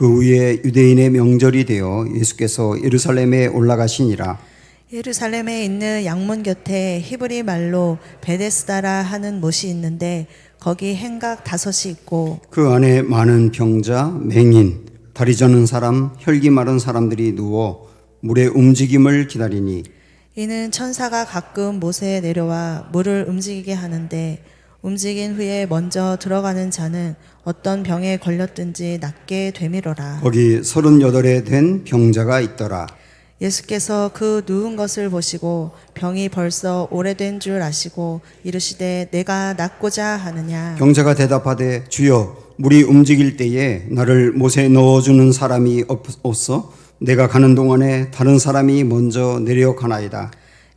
그 후에 유대인의 명절이 되어 예수께서 예루살렘에 올라가시니라. 예루살렘에 있는 양문 곁에 히브리 말로 베데스다라 하는 못이 있는데 거기 행각 5이 있고 그 안에 많은 병자, 맹인, 다리 저는 사람, 혈기 마른 사람들이 누워 물의 움직임을 기다리니 이는 천사가 가끔 못에 내려와 물을 움직이게 하는데 움직인 후에 먼저 들어가는 자는 어떤 병에 걸렸든지 낫게 되밀어라. 거기 38에 된 병자가 있더라. 예수께서 그 누운 것을 보시고 병이 벌써 오래된 줄 아시고 이르시되 내가 낫고자 하느냐. 병자가 대답하되 주여 물이 움직일 때에 나를 못에 넣어주는 사람이 없어 내가 가는 동안에 다른 사람이 먼저 내려가나이다.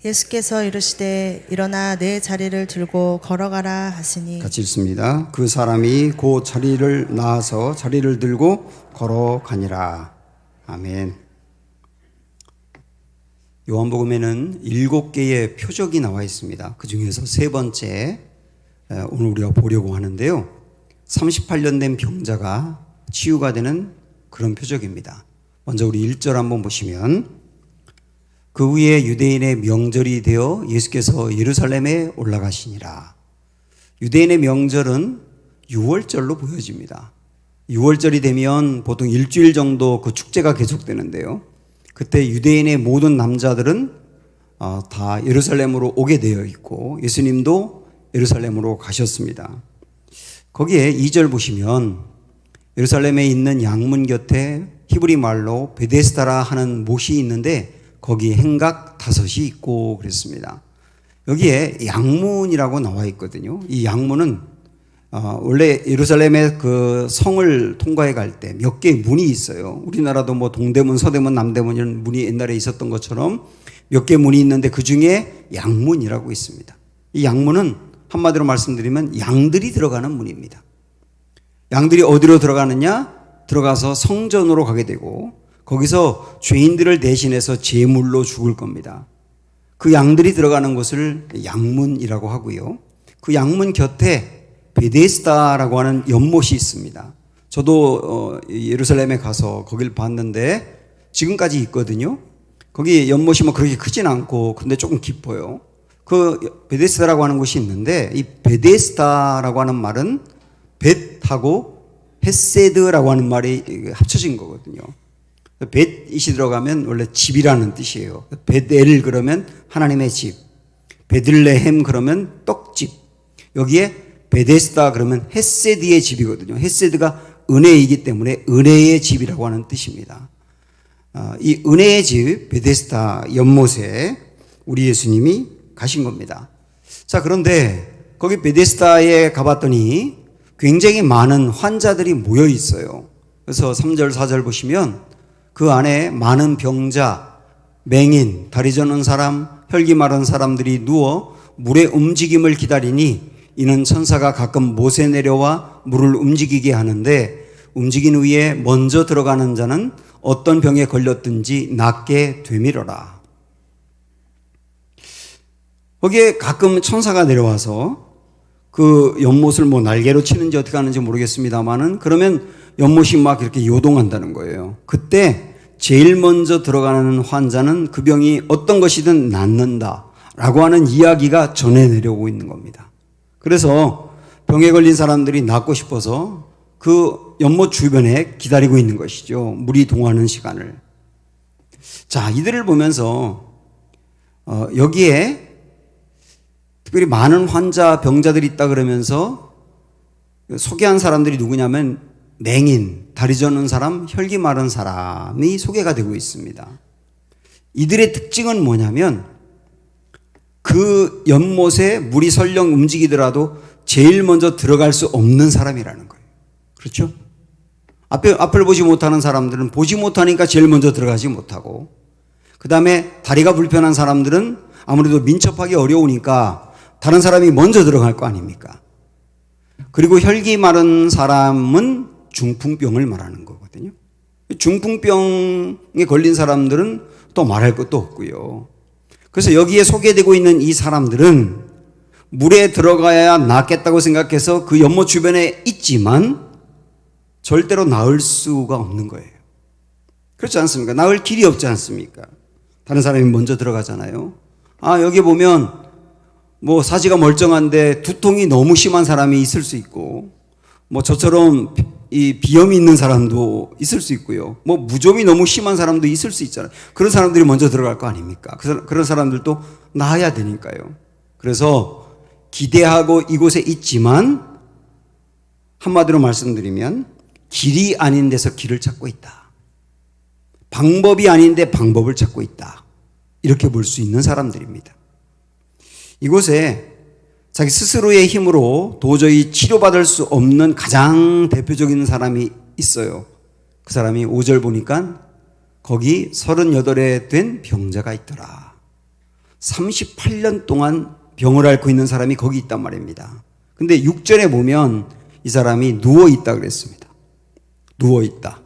예수께서 이르시되 일어나 내 자리를 들고 걸어가라 하시니 같이 읽습니다. 그 사람이 곧 자리를 나아서 자리를 들고 걸어가니라. 아멘. 요한복음에는 7개의 표적이 나와 있습니다. 그 중에서 3번째 오늘 우리가 보려고 하는데요. 38년 된 병자가 치유가 되는 그런 표적입니다. 먼저 우리 1절 한번 보시면 그 후에 유대인의 명절이 되어 예수께서 예루살렘에 올라가시니라. 유대인의 명절은 6월절로 보여집니다. 6월절이 되면 보통 일주일 정도 그 축제가 계속되는데요. 그때 유대인의 모든 남자들은 다 예루살렘으로 오게 되어 있고 예수님도 예루살렘으로 가셨습니다. 거기에 2절 보시면 예루살렘에 있는 양문 곁에 히브리 말로 베데스다라 하는 못이 있는데 거기 행각 5이 있고 그랬습니다. 여기에 양문이라고 나와 있거든요. 이 양문은 원래 예루살렘의 그 성을 통과해 갈 때 몇 개의 문이 있어요. 우리나라도 뭐 동대문, 서대문, 남대문 이런 문이 옛날에 있었던 것처럼 몇 개의 문이 있는데 그 중에 양문이라고 있습니다. 이 양문은 한마디로 말씀드리면 양들이 들어가는 문입니다. 양들이 어디로 들어가느냐? 들어가서 성전으로 가게 되고 거기서 죄인들을 대신해서 제물로 죽을 겁니다. 그 양들이 들어가는 곳을 양문이라고 하고요. 그 양문 곁에 베데스다라고 하는 연못이 있습니다. 저도 예루살렘에 가서 거길 봤는데 지금까지 있거든요. 거기 연못이 뭐 그렇게 크진 않고 근데 조금 깊어요. 그 베데스다라고 하는 곳이 있는데 이 베데스다라고 하는 말은 벳하고 헤세드라고 하는 말이 합쳐진 거거든요. 벳이 들어가면 원래 집이라는 뜻이에요. 베델 그러면 하나님의 집, 베들레헴 그러면 떡집, 여기에 베데스다 그러면 헤세드의 집이거든요. 헤세드가 은혜이기 때문에 은혜의 집이라고 하는 뜻입니다. 이 은혜의 집 베데스다 연못에 우리 예수님이 가신 겁니다. 자, 그런데 거기 베데스다에 가봤더니 굉장히 많은 환자들이 모여 있어요. 그래서 3절 4절 보시면 그 안에 많은 병자, 맹인, 다리 저는 사람, 혈기 마른 사람들이 누워 물의 움직임을 기다리니 이는 천사가 가끔 못에 내려와 물을 움직이게 하는데 움직인 후에 먼저 들어가는 자는 어떤 병에 걸렸든지 낫게 되밀어라. 거기에 가끔 천사가 내려와서 그 연못을 뭐 날개로 치는지 어떻게 하는지 모르겠습니다만은 그러면 연못이 막 이렇게 요동한다는 거예요. 그때 제일 먼저 들어가는 환자는 그 병이 어떤 것이든 낫는다 라고 하는 이야기가 전해 내려오고 있는 겁니다. 그래서 병에 걸린 사람들이 낫고 싶어서 그 연못 주변에 기다리고 있는 것이죠. 물이 동하는 시간을. 자, 이들을 보면서 여기에 특별히 많은 환자, 병자들이 있다 그러면서 소개한 사람들이 누구냐면 맹인, 다리 저는 사람, 혈기 마른 사람이 소개가 되고 있습니다. 이들의 특징은 뭐냐면 그 연못에 물이 설령 움직이더라도 제일 먼저 들어갈 수 없는 사람이라는 거예요. 그렇죠? 앞을 보지 못하는 사람들은 보지 못하니까 제일 먼저 들어가지 못하고 그 다음에 다리가 불편한 사람들은 아무래도 민첩하기 어려우니까 다른 사람이 먼저 들어갈 거 아닙니까? 그리고 혈기 마른 사람은 중풍병을 말하는 거거든요. 중풍병에 걸린 사람들은 또 말할 것도 없고요. 그래서 여기에 소개되고 있는 이 사람들은 물에 들어가야 낫겠다고 생각해서 그 연못 주변에 있지만 절대로 나을 수가 없는 거예요. 그렇지 않습니까? 나을 길이 없지 않습니까? 다른 사람이 먼저 들어가잖아요. 여기 보면 뭐 사지가 멀쩡한데 두통이 너무 심한 사람이 있을 수 있고, 뭐 저처럼 이 비염이 있는 사람도 있을 수 있고요. 뭐 무좀이 너무 심한 사람도 있을 수 있잖아요. 그런 사람들이 먼저 들어갈 거 아닙니까? 그런 사람들도 나아야 되니까요. 그래서 기대하고 이곳에 있지만 한마디로 말씀드리면 길이 아닌 데서 길을 찾고 있다. 방법이 아닌데 방법을 찾고 있다. 이렇게 볼 수 있는 사람들입니다. 이곳에 자기 스스로의 힘으로 도저히 치료받을 수 없는 가장 대표적인 사람이 있어요. 그 사람이 5절 보니까 거기 38에 된 병자가 있더라. 38년 동안 병을 앓고 있는 사람이 거기 있단 말입니다. 근데 6절에 보면 이 사람이 누워있다 그랬습니다. 누워있다.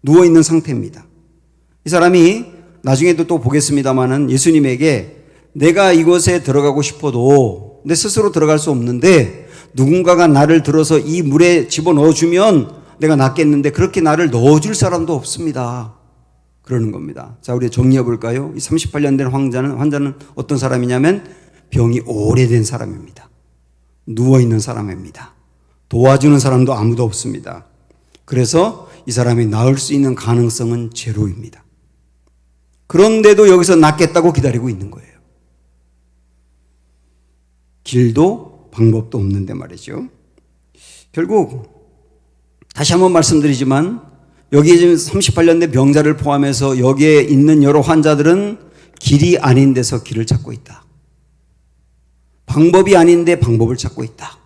누워있는 상태입니다. 이 사람이 나중에도 또 보겠습니다마는 예수님에게 내가 이곳에 들어가고 싶어도 내 스스로 들어갈 수 없는데 누군가가 나를 들어서 이 물에 집어넣어주면 내가 낫겠는데 그렇게 나를 넣어줄 사람도 없습니다. 그러는 겁니다. 자, 우리 정리해 볼까요? 이 38년 된 환자는 어떤 사람이냐면 병이 오래된 사람입니다. 누워있는 사람입니다. 도와주는 사람도 아무도 없습니다. 그래서 이 사람이 나을 수 있는 가능성은 제로입니다. 그런데도 여기서 낫겠다고 기다리고 있는 거예요. 길도 방법도 없는데 말이죠. 결국 다시 한번 말씀드리지만 여기에 지금 38년 된 병자를 포함해서 여기에 있는 여러 환자들은 길이 아닌 데서 길을 찾고 있다. 방법이 아닌데 방법을 찾고 있다.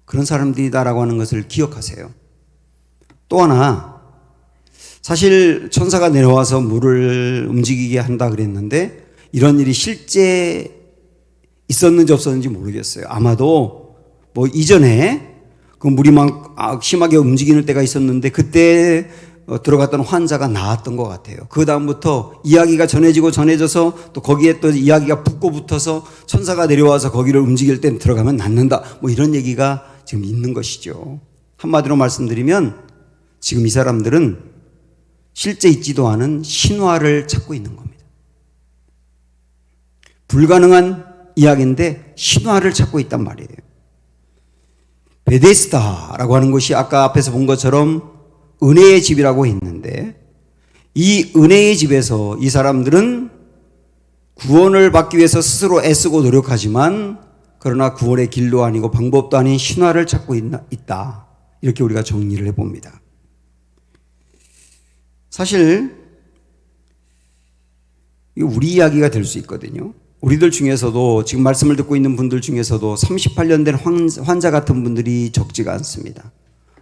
그런 사람들이다라고 하는 것을 기억하세요. 또 하나, 사실 천사가 내려와서 물을 움직이게 한다 그랬는데 이런 일이 실제 있었는지 없었는지 모르겠어요. 아마도 뭐 이전에 그 물이 막 심하게 움직이는 때가 있었는데 그때 들어갔던 환자가 나았던 것 같아요. 그 다음부터 이야기가 전해져서 또 거기에 또 이야기가 붙어서 천사가 내려와서 거기를 움직일 땐 들어가면 낫는다. 뭐 이런 얘기가 지금 있는 것이죠. 한마디로 말씀드리면 지금 이 사람들은 실제 있지도 않은 신화를 찾고 있는 겁니다. 불가능한 이야기인데 신화를 찾고 있단 말이에요. 베데스다라고 하는 곳이 아까 앞에서 본 것처럼 은혜의 집이라고 했는데 이 은혜의 집에서 이 사람들은 구원을 받기 위해서 스스로 애쓰고 노력하지만 그러나 구원의 길도 아니고 방법도 아닌 신화를 찾고 있다. 이렇게 우리가 정리를 해봅니다. 사실 이거 우리 이야기가 될 수 있거든요. 우리들 중에서도 지금 말씀을 듣고 있는 분들 중에서도 38년 된 환자 같은 분들이 적지가 않습니다.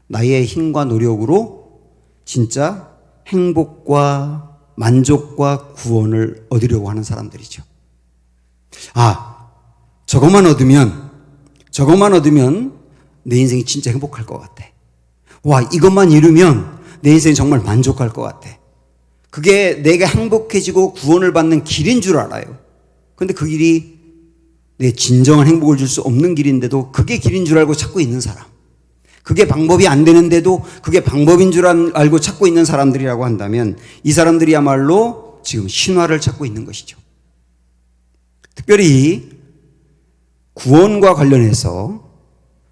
나의 힘과 노력으로 진짜 행복과 만족과 구원을 얻으려고 하는 사람들이죠. 저것만 얻으면 내 인생이 진짜 행복할 것 같아. 이것만 이루면 내 인생이 정말 만족할 것 같아. 그게 내가 행복해지고 구원을 받는 길인 줄 알아요. 그런데 그 길이 내 진정한 행복을 줄 수 없는 길인데도 그게 길인 줄 알고 찾고 있는 사람. 그게 방법이 안 되는데도 그게 방법인 줄 알고 찾고 있는 사람들이라고 한다면 이 사람들이야말로 지금 신화를 찾고 있는 것이죠. 특별히 구원과 관련해서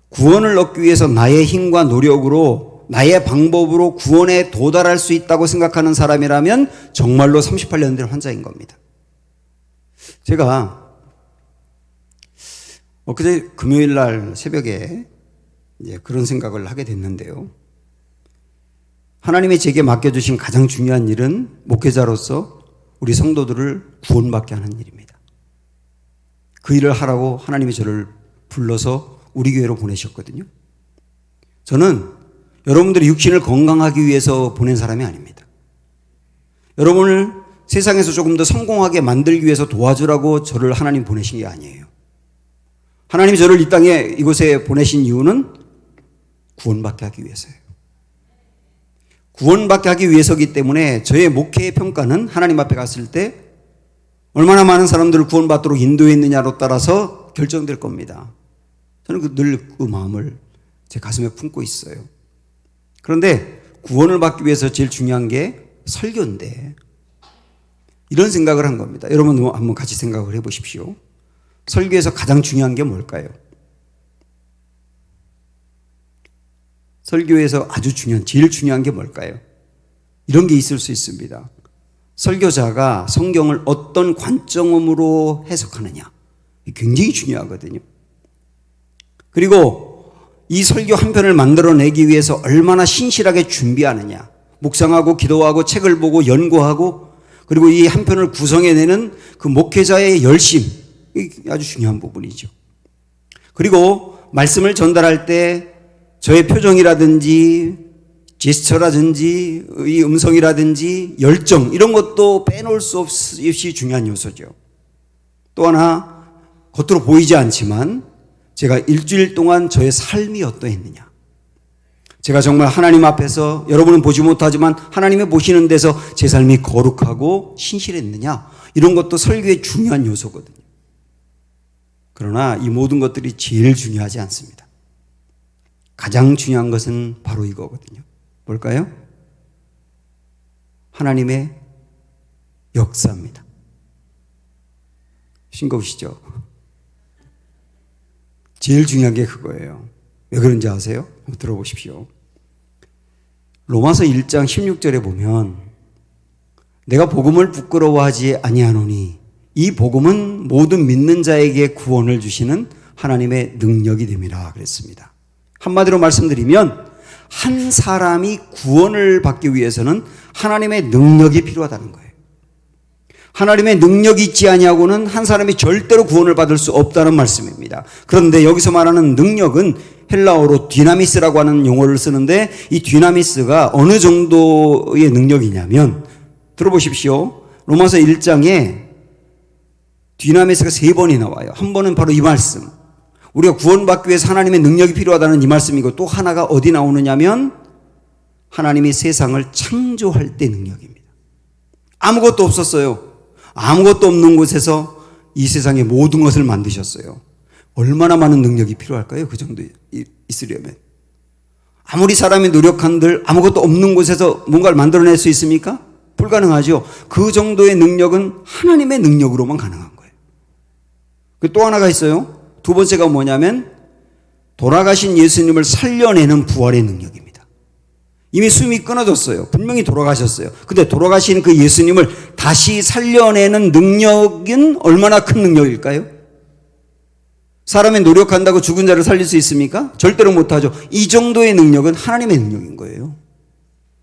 구원을 얻기 위해서 나의 힘과 노력으로 나의 방법으로 구원에 도달할 수 있다고 생각하는 사람이라면 정말로 38년 된 환자인 겁니다. 제가 엊그제 금요일 날 새벽에 그런 생각을 하게 됐는데요. 하나님이 제게 맡겨주신 가장 중요한 일은 목회자로서 우리 성도들을 구원받게 하는 일입니다. 그 일을 하라고 하나님이 저를 불러서 우리 교회로 보내셨거든요. 저는 여러분들이 육신을 건강하기 위해서 보낸 사람이 아닙니다. 여러분을 세상에서 조금 더 성공하게 만들기 위해서 도와주라고 저를 하나님 보내신 게 아니에요. 하나님이 저를 이 땅에 이곳에 보내신 이유는 구원받게 하기 위해서예요. 구원받게 하기 위해서이기 때문에 저의 목회의 평가는 하나님 앞에 갔을 때 얼마나 많은 사람들을 구원받도록 인도했느냐로 따라서 결정될 겁니다. 저는 늘 그 마음을 제 가슴에 품고 있어요. 그런데 구원을 받기 위해서 제일 중요한 게 설교인데, 이런 생각을 한 겁니다. 여러분 한번 같이 생각을 해보십시오. 설교에서 가장 중요한 게 뭘까요? 설교에서 아주 중요한, 제일 중요한 게 뭘까요? 이런 게 있을 수 있습니다. 설교자가 성경을 어떤 관점으로 해석하느냐, 굉장히 중요하거든요. 그리고 이 설교 한 편을 만들어내기 위해서 얼마나 신실하게 준비하느냐, 묵상하고 기도하고 책을 보고 연구하고, 그리고 이 한 편을 구성해내는 그 목회자의 열심, 이게 아주 중요한 부분이죠. 그리고 말씀을 전달할 때 저의 표정이라든지 제스처라든지 이 음성이라든지 열정, 이런 것도 빼놓을 수 없이 중요한 요소죠. 또 하나, 겉으로 보이지 않지만 제가 일주일 동안 저의 삶이 어떠했느냐, 제가 정말 하나님 앞에서, 여러분은 보지 못하지만 하나님이 보시는 데서 제 삶이 거룩하고 신실했느냐, 이런 것도 설교의 중요한 요소거든요. 그러나 이 모든 것들이 제일 중요하지 않습니다. 가장 중요한 것은 바로 이거거든요. 뭘까요? 하나님의 역사입니다. 싱거우시죠? 제일 중요한 게 그거예요. 왜 그런지 아세요? 한번 들어보십시오. 로마서 1장 16절에 보면, 내가 복음을 부끄러워하지 아니하노니 이 복음은 모든 믿는 자에게 구원을 주시는 하나님의 능력이 됨이라 그랬습니다. 한마디로 말씀드리면 한 사람이 구원을 받기 위해서는 하나님의 능력이 필요하다는 거예요. 하나님의 능력이 있지 아니하고는 한 사람이 절대로 구원을 받을 수 없다는 말씀입니다. 그런데 여기서 말하는 능력은 헬라어로 디나미스라고 하는 용어를 쓰는데, 이 디나미스가 어느 정도의 능력이냐면, 들어보십시오. 로마서 1장에 디나미스가 3번이 나와요. 한 번은 바로 이 말씀, 우리가 구원받기 위해서 하나님의 능력이 필요하다는 이 말씀이고, 또 하나가 어디 나오느냐면 하나님이 세상을 창조할 때 능력입니다. 아무것도 없었어요. 아무것도 없는 곳에서 이 세상의 모든 것을 만드셨어요. 얼마나 많은 능력이 필요할까요? 그 정도 있으려면. 아무리 사람이 노력한들 아무것도 없는 곳에서 뭔가를 만들어낼 수 있습니까? 불가능하죠. 그 정도의 능력은 하나님의 능력으로만 가능한 거예요. 또 하나가 있어요. 두 번째가 뭐냐면 돌아가신 예수님을 살려내는 부활의 능력입니다. 이미 숨이 끊어졌어요. 분명히 돌아가셨어요. 근데 돌아가신 그 예수님을 다시 살려내는 능력은 얼마나 큰 능력일까요? 사람이 노력한다고 죽은 자를 살릴 수 있습니까? 절대로 못하죠. 이 정도의 능력은 하나님의 능력인 거예요.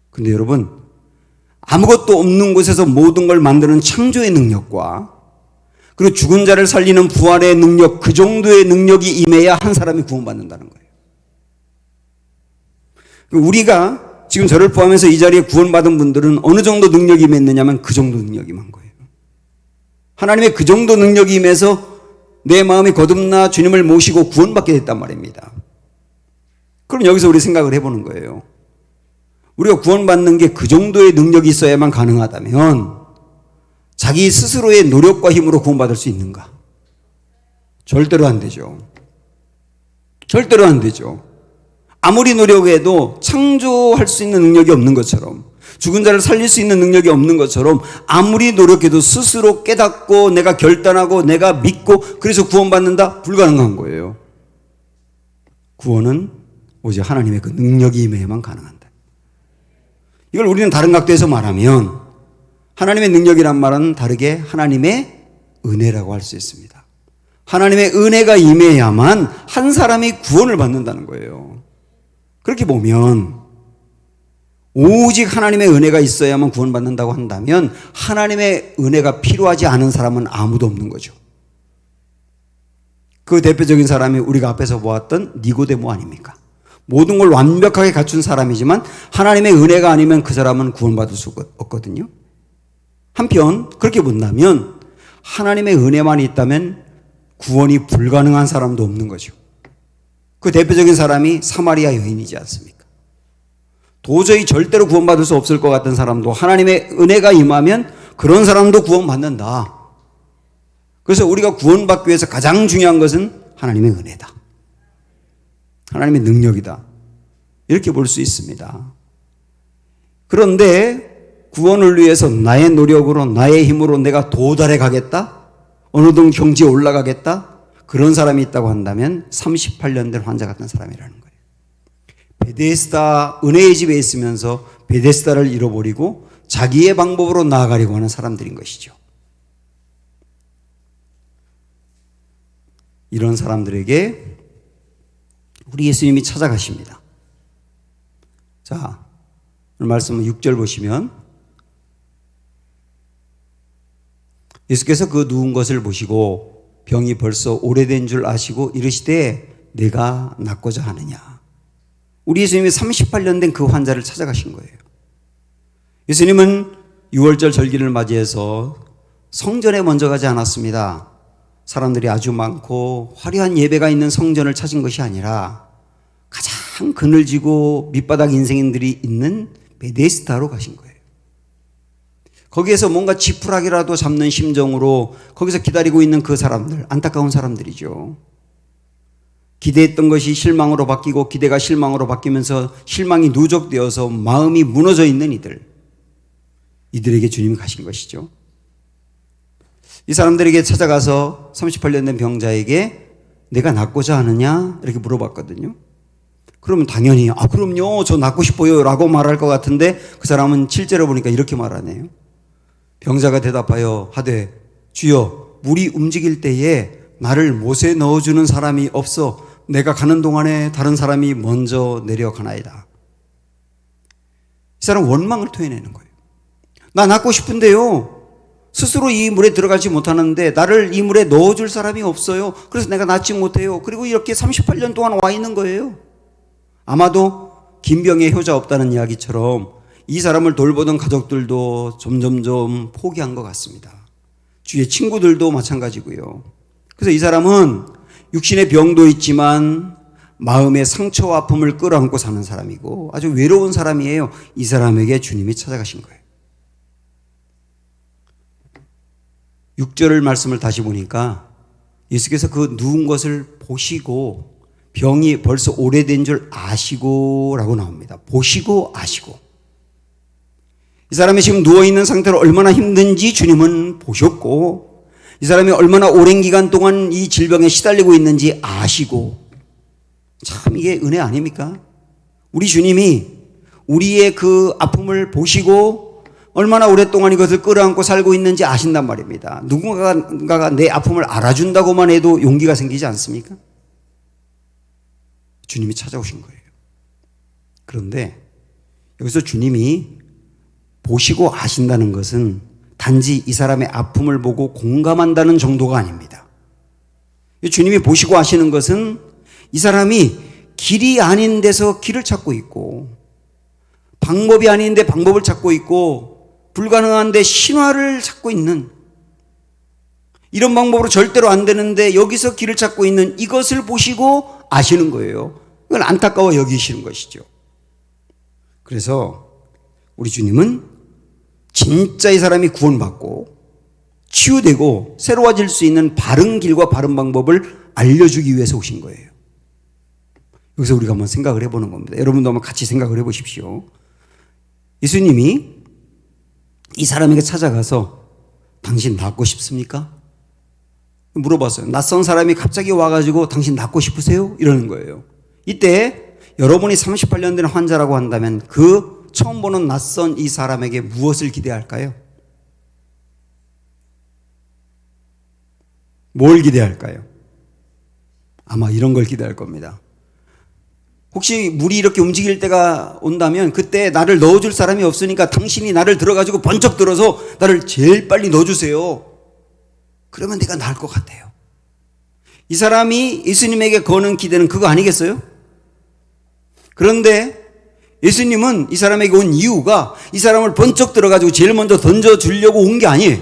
근데 여러분, 아무것도 없는 곳에서 모든 걸 만드는 창조의 능력과, 그리고 죽은 자를 살리는 부활의 능력, 그 정도의 능력이 임해야 한 사람이 구원받는다는 거예요. 우리가 지금 저를 포함해서 이 자리에 구원받은 분들은 어느 정도 능력이 임했느냐면 그 정도 능력이 임한 거예요. 하나님의 그 정도 능력이 임해서 내 마음이 거듭나 주님을 모시고 구원받게 됐단 말입니다. 그럼 여기서 우리 생각을 해보는 거예요. 우리가 구원받는 게 그 정도의 능력이 있어야만 가능하다면 자기 스스로의 노력과 힘으로 구원받을 수 있는가? 절대로 안 되죠. 절대로 안 되죠. 아무리 노력해도 창조할 수 있는 능력이 없는 것처럼, 죽은 자를 살릴 수 있는 능력이 없는 것처럼, 아무리 노력해도 스스로 깨닫고 내가 결단하고 내가 믿고 그래서 구원받는다? 불가능한 거예요. 구원은 오직 하나님의 그 능력이 임해야만 가능한다. 이걸 우리는 다른 각도에서 말하면 하나님의 능력이란 말은 다르게 하나님의 은혜라고 할 수 있습니다. 하나님의 은혜가 임해야만 한 사람이 구원을 받는다는 거예요. 그렇게 보면 오직 하나님의 은혜가 있어야만 구원받는다고 한다면 하나님의 은혜가 필요하지 않은 사람은 아무도 없는 거죠. 그 대표적인 사람이 우리가 앞에서 보았던 니고데모 아닙니까? 모든 걸 완벽하게 갖춘 사람이지만 하나님의 은혜가 아니면 그 사람은 구원받을 수 없거든요. 한편 그렇게 본다면 하나님의 은혜만 있다면 구원이 불가능한 사람도 없는 거죠. 그 대표적인 사람이 사마리아 여인이지 않습니까? 도저히 절대로 구원받을 수 없을 것 같은 사람도 하나님의 은혜가 임하면 그런 사람도 구원받는다. 그래서 우리가 구원받기 위해서 가장 중요한 것은 하나님의 은혜다. 하나님의 능력이다. 이렇게 볼 수 있습니다. 그런데 구원을 위해서 나의 노력으로 나의 힘으로 내가 도달해 가겠다? 어느 정도 경지에 올라가겠다? 그런 사람이 있다고 한다면 38년 된 환자 같은 사람이라는 거예요. 베데스다 은혜의 집에 있으면서 베데스다를 잃어버리고 자기의 방법으로 나아가려고 하는 사람들인 것이죠. 이런 사람들에게 우리 예수님이 찾아가십니다. 자, 오늘 말씀은 6절 보시면 예수께서 그 누운 것을 보시고 병이 벌써 오래된 줄 아시고 이르시되 내가 낫고자 하느냐. 우리 예수님이 38년 된 그 환자를 찾아가신 거예요. 예수님은 6월절 절기를 맞이해서 성전에 먼저 가지 않았습니다. 사람들이 아주 많고 화려한 예배가 있는 성전을 찾은 것이 아니라 가장 그늘지고 밑바닥 인생인들이 있는 베데스다로 가신 거예요. 거기에서 뭔가 지푸라기라도 잡는 심정으로 거기서 기다리고 있는 그 사람들, 안타까운 사람들이죠. 기대했던 것이 실망으로 바뀌고 기대가 실망으로 바뀌면서 실망이 누적되어서 마음이 무너져 있는 이들에게 주님이 가신 것이죠. 이 사람들에게 찾아가서 38년 된 병자에게 내가 낫고자 하느냐 이렇게 물어봤거든요. 그러면 당연히 그럼요 저 낫고 싶어요 라고 말할 것 같은데 그 사람은 7절에 보니까 이렇게 말하네요. 병자가 대답하여 하되 주여 물이 움직일 때에 나를 못에 넣어주는 사람이 없어 내가 가는 동안에 다른 사람이 먼저 내려가나이다. 이 사람은 원망을 토해내는 거예요. 나 낫고 싶은데요 스스로 이 물에 들어가지 못하는데 나를 이 물에 넣어줄 사람이 없어요. 그래서 내가 낫지 못해요. 그리고 이렇게 38년 동안 와 있는 거예요. 아마도 김병의 효자 없다는 이야기처럼 이 사람을 돌보던 가족들도 점점점 포기한 것 같습니다. 주위의 친구들도 마찬가지고요. 그래서 이 사람은 육신의 병도 있지만 마음의 상처와 아픔을 끌어안고 사는 사람이고 아주 외로운 사람이에요. 이 사람에게 주님이 찾아가신 거예요. 6절 말씀을 다시 보니까 예수께서 그 누운 것을 보시고 병이 벌써 오래된 줄 아시고 라고 나옵니다. 보시고 아시고. 이 사람이 지금 누워있는 상태로 얼마나 힘든지 주님은 보셨고 이 사람이 얼마나 오랜 기간 동안 이 질병에 시달리고 있는지 아시고. 참 이게 은혜 아닙니까? 우리 주님이 우리의 그 아픔을 보시고 얼마나 오랫동안 이것을 끌어안고 살고 있는지 아신단 말입니다. 누군가가 내 아픔을 알아준다고만 해도 용기가 생기지 않습니까? 주님이 찾아오신 거예요. 그런데 여기서 주님이 보시고 아신다는 것은 단지 이 사람의 아픔을 보고 공감한다는 정도가 아닙니다. 주님이 보시고 아시는 것은 이 사람이 길이 아닌 데서 길을 찾고 있고 방법이 아닌데 방법을 찾고 있고 불가능한데 신화를 찾고 있는 이런 방법으로 절대로 안 되는데 여기서 길을 찾고 있는 이것을 보시고 아시는 거예요. 그건 안타까워 여기시는 것이죠. 그래서 우리 주님은 진짜 이 사람이 구원받고 치유되고 새로워질 수 있는 바른 길과 바른 방법을 알려주기 위해서 오신 거예요. 여기서 우리가 한번 생각을 해보는 겁니다. 여러분도 한번 같이 생각을 해보십시오. 예수님이 이 사람에게 찾아가서 당신 낫고 싶습니까? 물어봤어요. 낯선 사람이 갑자기 와가지고 당신 낫고 싶으세요? 이러는 거예요. 이때 여러분이 38년 된 환자라고 한다면 그 처음 보는 낯선 이 사람에게 무엇을 기대할까요? 뭘 기대할까요? 아마 이런 걸 기대할 겁니다. 혹시 물이 이렇게 움직일 때가 온다면 그때 나를 넣어줄 사람이 없으니까 당신이 나를 들어가지고 번쩍 들어서 나를 제일 빨리 넣어주세요. 그러면 내가 나을 것 같아요. 이 사람이 예수님에게 거는 기대는 그거 아니겠어요? 그런데 예수님은 이 사람에게 온 이유가 이 사람을 번쩍 들어가지고 제일 먼저 던져주려고 온 게 아니에요.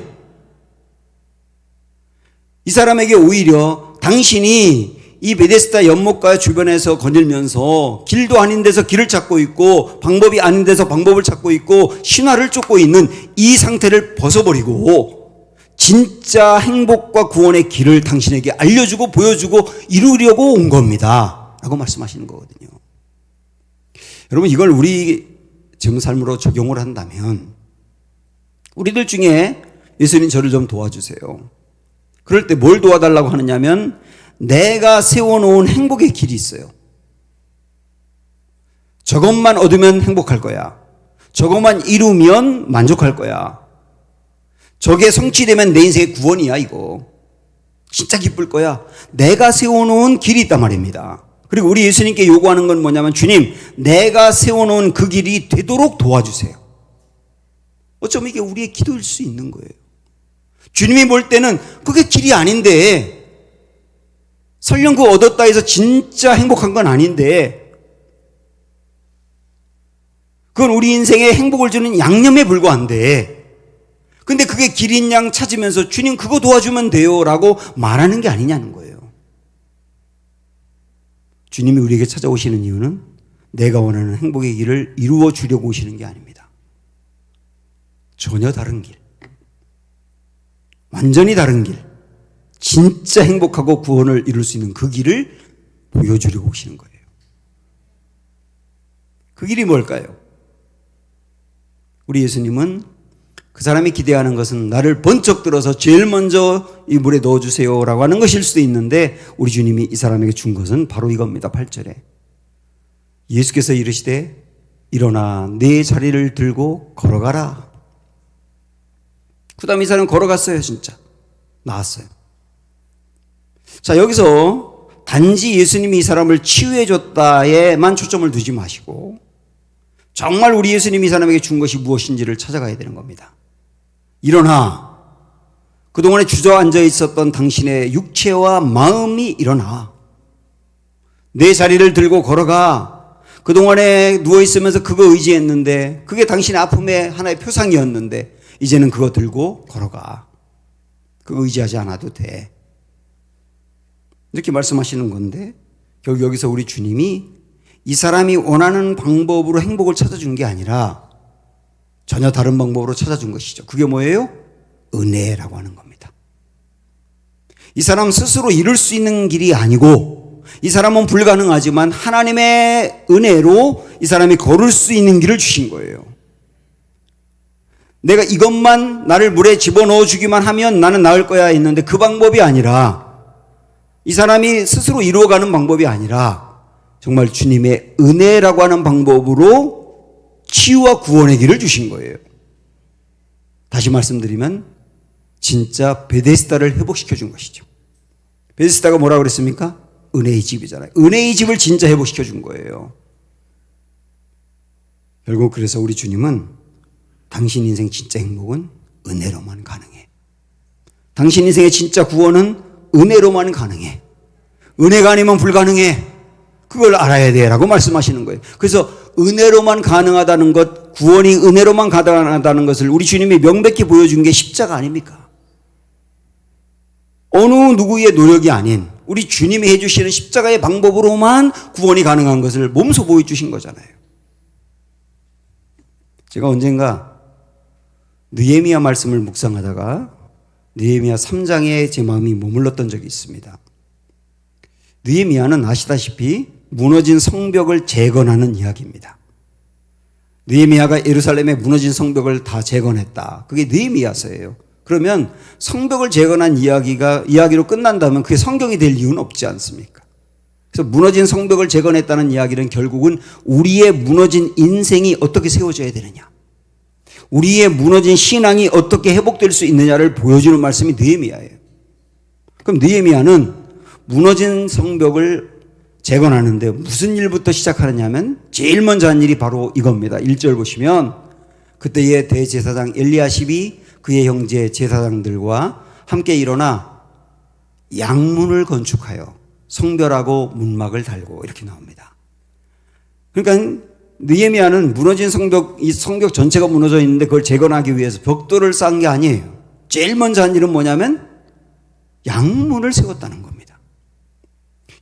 이 사람에게 오히려 당신이 이 베데스다 연못가 주변에서 거닐면서 길도 아닌 데서 길을 찾고 있고 방법이 아닌 데서 방법을 찾고 있고 신화를 쫓고 있는 이 상태를 벗어버리고 진짜 행복과 구원의 길을 당신에게 알려주고 보여주고 이루려고 온 겁니다 라고 말씀하시는 거거든요. 여러분 이걸 우리 지금 삶으로 적용을 한다면 우리들 중에 예수님 저를 좀 도와주세요. 그럴 때 뭘 도와달라고 하느냐면 내가 세워놓은 행복의 길이 있어요. 저것만 얻으면 행복할 거야. 저것만 이루면 만족할 거야. 저게 성취되면 내 인생의 구원이야 이거. 진짜 기쁠 거야. 내가 세워놓은 길이 있단 말입니다. 그리고 우리 예수님께 요구하는 건 뭐냐면 주님 내가 세워놓은 그 길이 되도록 도와주세요. 어쩌면 이게 우리의 기도일 수 있는 거예요. 주님이 볼 때는 그게 길이 아닌데 설령 그거 얻었다 해서 진짜 행복한 건 아닌데 그건 우리 인생에 행복을 주는 양념에 불과한데 근데 그게 길인 양 찾으면서 주님 그거 도와주면 돼요 라고 말하는 게 아니냐는 거예요. 주님이 우리에게 찾아오시는 이유는 내가 원하는 행복의 길을 이루어 주려고 오시는 게 아닙니다. 전혀 다른 길, 완전히 다른 길, 진짜 행복하고 구원을 이룰 수 있는 그 길을 보여주려고 오시는 거예요. 그 길이 뭘까요? 우리 예수님은 그 사람이 기대하는 것은 나를 번쩍 들어서 제일 먼저 이 물에 넣어주세요 라고 하는 것일 수도 있는데 우리 주님이 이 사람에게 준 것은 바로 이겁니다. 8절에 예수께서 이르시되 일어나 네 자리를 들고 걸어가라. 그 다음에 이 사람은 걸어갔어요. 진짜 나았어요. 자, 여기서 단지 예수님이 이 사람을 치유해 줬다에만 초점을 두지 마시고 정말 우리 예수님이 이 사람에게 준 것이 무엇인지를 찾아가야 되는 겁니다. 일어나. 그동안에 주저앉아 있었던 당신의 육체와 마음이 일어나. 내 자리를 들고 걸어가. 그동안에 누워있으면서 그거 의지했는데 그게 당신의 아픔의 하나의 표상이었는데 이제는 그거 들고 걸어가. 그거 의지하지 않아도 돼. 이렇게 말씀하시는 건데 결국 여기서 우리 주님이 이 사람이 원하는 방법으로 행복을 찾아준 게 아니라 전혀 다른 방법으로 찾아준 것이죠. 그게 뭐예요? 은혜라고 하는 겁니다. 이 사람 스스로 이룰 수 있는 길이 아니고 이 사람은 불가능하지만 하나님의 은혜로 이 사람이 걸을 수 있는 길을 주신 거예요. 내가 이것만 나를 물에 집어넣어 주기만 하면 나는 나을 거야 했는데 그 방법이 아니라 이 사람이 스스로 이루어가는 방법이 아니라 정말 주님의 은혜라고 하는 방법으로 치유와 구원의 길을 주신 거예요. 다시 말씀드리면 진짜 베데스다를 회복시켜 준 것이죠. 베데스다가 뭐라고 그랬습니까? 은혜의 집이잖아요. 은혜의 집을 진짜 회복시켜 준 거예요. 결국 그래서 우리 주님은 당신 인생 진짜 행복은 은혜로만 가능해. 당신 인생의 진짜 구원은 은혜로만 가능해. 은혜가 아니면 불가능해. 그걸 알아야 돼 라고 말씀하시는 거예요. 그래서 은혜로만 가능하다는 것, 구원이 은혜로만 가능하다는 것을 우리 주님이 명백히 보여준 게 십자가 아닙니까? 어느 누구의 노력이 아닌 우리 주님이 해주시는 십자가의 방법으로만 구원이 가능한 것을 몸소 보여주신 거잖아요. 제가 언젠가 느헤미야 말씀을 묵상하다가 느헤미야 3장에 제 마음이 머물렀던 적이 있습니다. 느헤미야는 아시다시피 무너진 성벽을 재건하는 이야기입니다. 느헤미야가 예루살렘의 무너진 성벽을 다 재건했다. 그게 느헤미야서예요. 그러면 성벽을 재건한 이야기로 끝난다면 그게 성경이 될 이유는 없지 않습니까? 그래서 무너진 성벽을 재건했다는 이야기는 결국은 우리의 무너진 인생이 어떻게 세워져야 되느냐, 우리의 무너진 신앙이 어떻게 회복될 수 있느냐를 보여주는 말씀이 느헤미야예요. 그럼 느헤미야는 무너진 성벽을 재건하는데 무슨 일부터 시작하느냐 하면 제일 먼저 한 일이 바로 이겁니다. 1절 보시면 그때의 대제사장 엘리야십이 그의 형제 제사장들과 함께 일어나 양문을 건축하여 성별하고 문막을 달고 이렇게 나옵니다. 그러니까 느헤미야는 무너진 성벽, 이 성벽 전체가 무너져 있는데 그걸 재건하기 위해서 벽돌을 쌓은 게 아니에요. 제일 먼저 한 일은 뭐냐면 양문을 세웠다는 겁니다.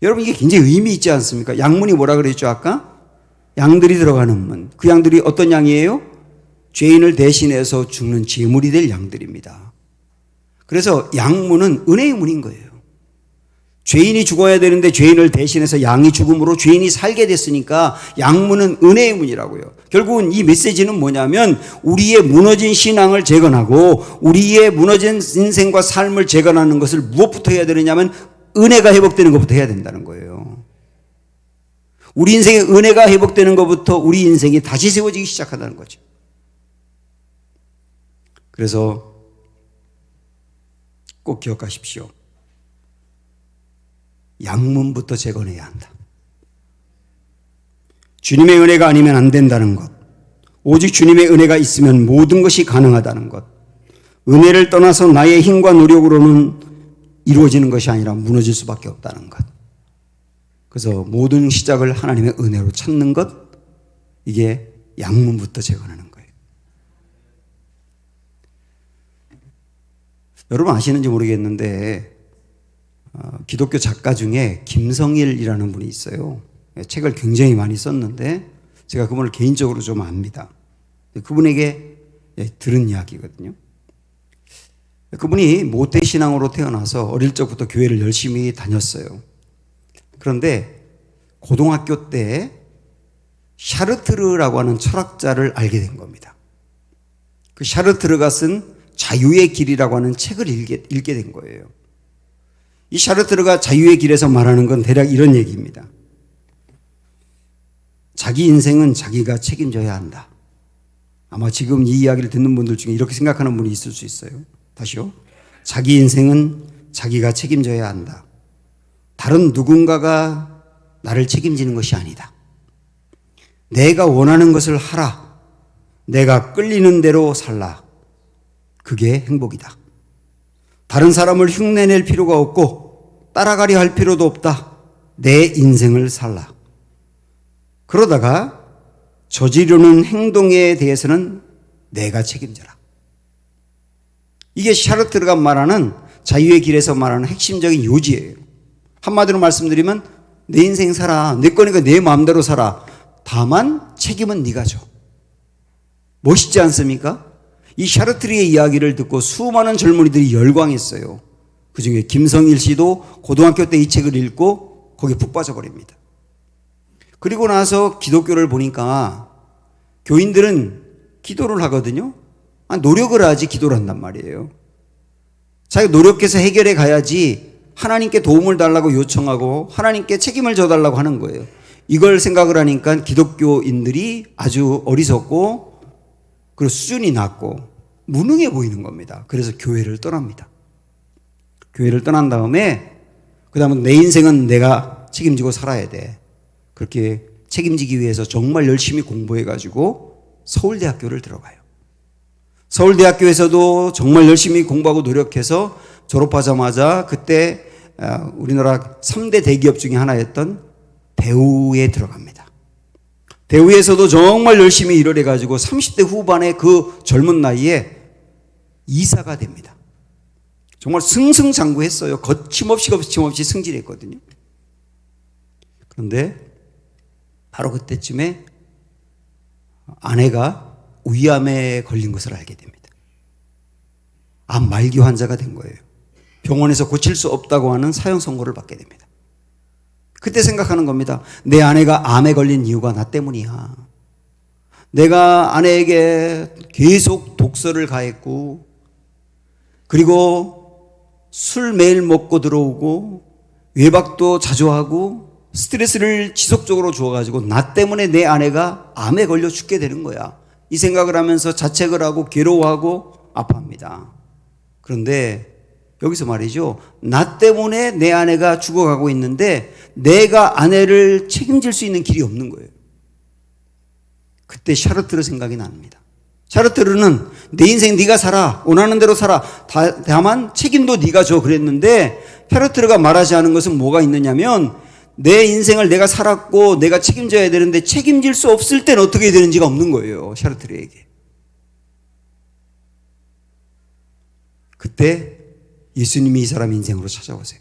여러분 이게 굉장히 의미 있지 않습니까? 양문이 뭐라 그랬죠 아까? 양들이 들어가는 문. 그 양들이 어떤 양이에요? 죄인을 대신해서 죽는 제물이 될 양들입니다. 그래서 양문은 은혜의 문인 거예요. 죄인이 죽어야 되는데 죄인을 대신해서 양이 죽음으로 죄인이 살게 됐으니까 양문은 은혜의 문이라고요. 결국은 이 메시지는 뭐냐면 우리의 무너진 신앙을 재건하고 우리의 무너진 인생과 삶을 재건하는 것을 무엇부터 해야 되느냐면 은혜가 회복되는 것부터 해야 된다는 거예요. 우리 인생의 은혜가 회복되는 것부터 우리 인생이 다시 세워지기 시작한다는 거죠. 그래서 꼭 기억하십시오. 양문부터 재건해야 한다. 주님의 은혜가 아니면 안 된다는 것. 오직 주님의 은혜가 있으면 모든 것이 가능하다는 것. 은혜를 떠나서 나의 힘과 노력으로는 이루어지는 것이 아니라 무너질 수밖에 없다는 것. 그래서 모든 시작을 하나님의 은혜로 찾는 것, 이게 양문부터 재건하는 거예요. 여러분 아시는지 모르겠는데 기독교 작가 중에 김성일이라는 분이 있어요. 책을 굉장히 많이 썼는데 제가 그분을 개인적으로 좀 압니다. 그분에게 들은 이야기거든요. 그분이 모태신앙으로 태어나서 어릴 적부터 교회를 열심히 다녔어요. 그런데 고등학교 때 샤르트르라고 하는 철학자를 알게 된 겁니다. 그 샤르트르가 쓴 자유의 길이라고 하는 책을 읽게 된 거예요. 이 샤르트르가 자유의 길에서 말하는 건 대략 이런 얘기입니다. 자기 인생은 자기가 책임져야 한다. 아마 지금 이 이야기를 듣는 분들 중에 이렇게 생각하는 분이 있을 수 있어요. 다시요. 자기 인생은 자기가 책임져야 한다. 다른 누군가가 나를 책임지는 것이 아니다. 내가 원하는 것을 하라. 내가 끌리는 대로 살라. 그게 행복이다. 다른 사람을 흉내낼 필요가 없고 따라가려 할 필요도 없다. 내 인생을 살라. 그러다가 저지르는 행동에 대해서는 내가 책임져라. 이게 샤르트르가 말하는 자유의 길에서 말하는 핵심적인 요지예요. 한마디로 말씀드리면 내 인생 살아. 내 거니까 내 마음대로 살아. 다만 책임은 네가 져. 멋있지 않습니까? 이 샤르트르의 이야기를 듣고 수많은 젊은이들이 열광했어요. 그중에 김성일 씨도 고등학교 때 이 책을 읽고 거기에 푹 빠져버립니다. 그리고 나서 기독교를 보니까 교인들은 기도를 하거든요. 노력을 하지 기도를 한단 말이에요. 자기가 노력해서 해결해 가야지 하나님께 도움을 달라고 요청하고 하나님께 책임을 져달라고 하는 거예요. 이걸 생각을 하니까 기독교인들이 아주 어리석고 그리고 수준이 낮고 무능해 보이는 겁니다. 그래서 교회를 떠납니다. 교회를 떠난 다음에 그 다음은 내 인생은 내가 책임지고 살아야 돼. 그렇게 책임지기 위해서 정말 열심히 공부해가지고 서울대학교를 들어가요. 서울대학교에서도 정말 열심히 공부하고 노력해서 졸업하자마자 그때 우리나라 3대 대기업 중에 하나였던 대우에 들어갑니다. 대우에서도 정말 열심히 일을 해가지고 30대 후반의 그 젊은 나이에 이사가 됩니다. 정말 승승장구했어요. 거침없이 승진했거든요. 그런데 바로 그때쯤에 아내가 위암에 걸린 것을 알게 됩니다. 암 말기 환자가 된 거예요. 병원에서 고칠 수 없다고 하는 사형 선고를 받게 됩니다. 그때 생각하는 겁니다. 내 아내가 암에 걸린 이유가 나 때문이야. 내가 아내에게 계속 독서를 가했고 그리고 술 매일 먹고 들어오고 외박도 자주 하고 스트레스를 지속적으로 주어가지고 나 때문에 내 아내가 암에 걸려 죽게 되는 거야. 이 생각을 하면서 자책을 하고 괴로워하고 아파합니다. 그런데 여기서 말이죠. 나 때문에 내 아내가 죽어가고 있는데 내가 아내를 책임질 수 있는 길이 없는 거예요. 그때 샤르트르 생각이 납니다. 샤르트르는 내 인생 네가 살아. 원하는 대로 살아. 다만 책임도 네가 져 그랬는데 샤르트르가 말하지 않은 것은 뭐가 있느냐면 내 인생을 내가 살았고 내가 책임져야 되는데 책임질 수 없을 땐 어떻게 해야 되는지가 없는 거예요. 샤르트르에게. 그때 예수님이 이 사람 인생으로 찾아오세요.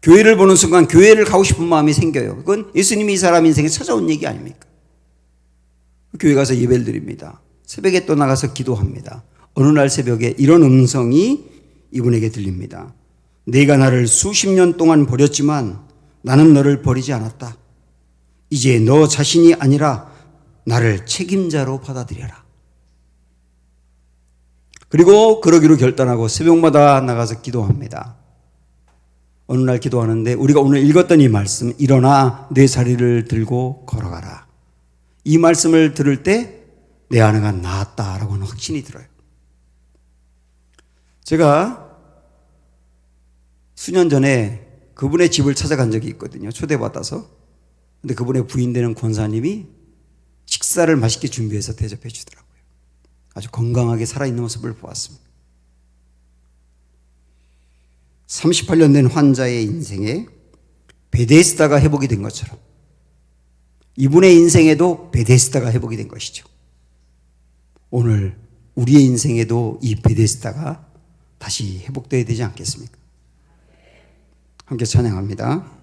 교회를 보는 순간 교회를 가고 싶은 마음이 생겨요. 그건 예수님이 이 사람 인생에 찾아온 얘기 아닙니까? 교회 가서 예배를 드립니다. 새벽에 또 나가서 기도합니다. 어느 날 새벽에 이런 음성이 이분에게 들립니다. 네가 나를 수십 년 동안 버렸지만 나는 너를 버리지 않았다. 이제 너 자신이 아니라 나를 책임자로 받아들여라. 그리고 그러기로 결단하고 새벽마다 나가서 기도합니다. 어느 날 기도하는데 우리가 오늘 읽었던 이 말씀, 일어나 내 자리를 들고 걸어가라. 이 말씀을 들을 때 내 아내가 나았다라고 하는 확신이 들어요. 제가 수년 전에 그분의 집을 찾아간 적이 있거든요. 초대받아서. 근데 그분의 부인 되는 권사님이 식사를 맛있게 준비해서 대접해 주더라고요. 아주 건강하게 살아있는 모습을 보았습니다. 38년 된 환자의 인생에 베데스다가 회복이 된 것처럼 이분의 인생에도 베데스다가 회복이 된 것이죠. 오늘 우리의 인생에도 이 베데스다가 다시 회복되어야 되지 않겠습니까? 함께 찬양합니다.